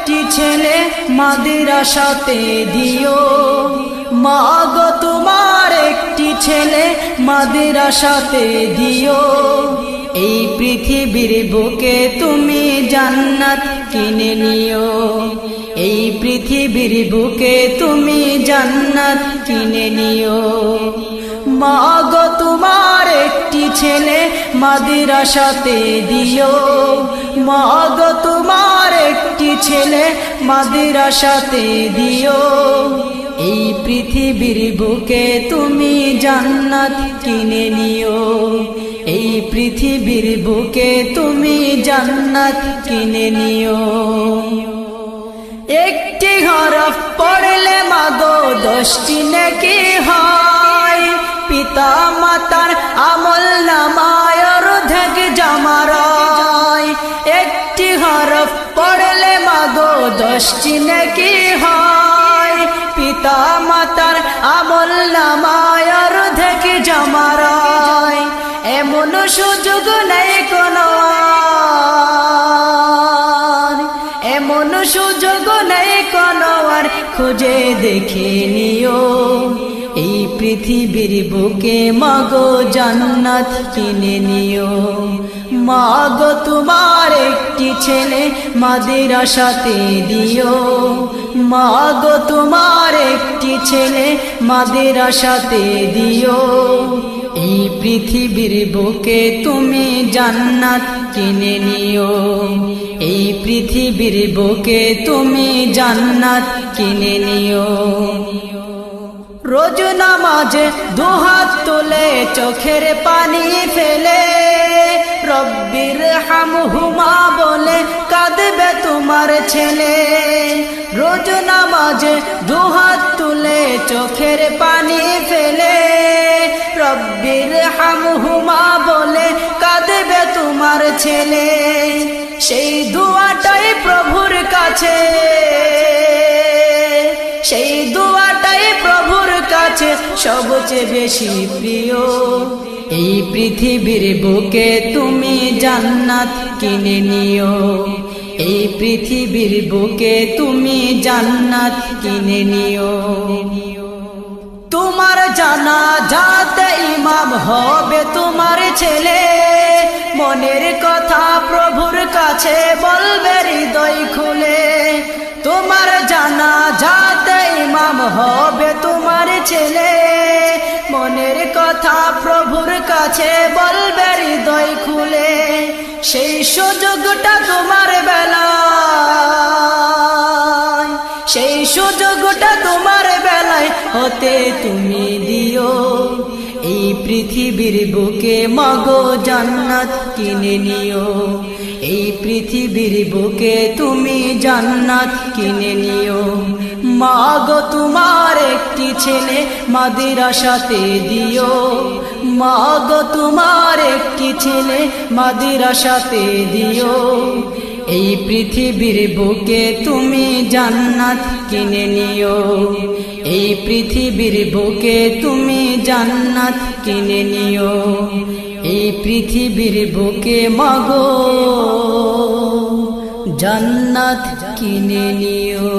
একটি ছেলে মাদ্রাসাতে দিও, মা গো তোমার একটি ছেলে মাদ্রাসাতে দিও। এই পৃথিবীর বুকে তুমি জান্নাত কিনে নিও, এই পৃথিবীর বুকে তুমি জান্নাত কিনে নিও। মা গো তোমার একটি ছেলে মাদ্রাসাতে দিও, মা গো তোমার একটি ছেলে মাদ্রাসাতে দিও। এই পৃথিবীর বুকে তুমি জান্নাত কিনে নিও, এই পৃথিবীর বুকে তুমি জান্নাত কিনে নিও। একটি হরফ পড়লে মাগো 10টি নেকি হয়, পিতা মাতার আমল নামায় অর্ধেক জমা রয়। একটি হরফ পড়লে মাগো 10টি নেকি হয়, পিতা মাতার আমল নামায় অর্ধেক জমা রয়। এমন সুযোগ নেই কোনো আর, এমন সুযোগ নেই কোনো আর, খুঁজে দেখে নিও। এই পৃথিবীর বুকে মাগো জান্নাত কিনে নিও, মাগো তোমার একটি ছেলে মাদ্রাসাতে দিও, মাগো তোমার একটি ছেলে মাদ্রাসাতে দিও। এই পৃথিবীর বুকে তুমি জান্নাত কিনে নিও, এই পৃথিবীর বুকে তুমি জান্নাত কিনে নিও। রোজ নামাজে দুহাত তুলে চোখের পানি ফেলে, রব্বির হামহুমা বলে কাঁদবে তোমার ছেলে। রোজ নামাজে দুহাত তুলে চোখের পানি ফেলে, রব্বির হামহুমা বলে কাঁদবে তোমার ছেলে। সেই দুয়াটাই প্রভুর কাছে, সেই দুয়াটাই প্রভুর কাছে সবচেয়ে বেশি প্রিয়। এই পৃথিবীর বুকে তুমি জান্নাত কিনে নিও, এই পৃথিবীর বুকে তুমি জান্নাত কিনে নিও। তোমার জানাজাতে ইমাম হবে তোমার ছেলে, মনের কথা প্রভুর কাছে বলবে হৃদয় খুলে। তোমার জানাজাতে ইমাম হবে তোমার ছেলে, মনের কথা প্রভুর কাছে বলবে হৃদয় খুলে। সেই সুযোগটা তোমার বেলায়, সেই সুযোগটা তোমার বেলায় হতে তুমি দিও। এই পৃথিবীর বুকে মাগো জান্নাত কিনে নিও, এই পৃথিবীর বুকে তুমি জান্নাত কিনে নিও। মাগো তোমার একটি ছেলে মাদ্রাসাতে দিও, মাগো তোমার একটি ছেলে মাদ্রাসাতে দিও। এই পৃথিবীর বুকে তুমি জান্নাত কিনে নিও, এই পৃথিবীর বুকে তুমি জান্নাত কিনে নিও। এই পৃথিবীর বুকে মাগো জান্নাত কিনে নিও।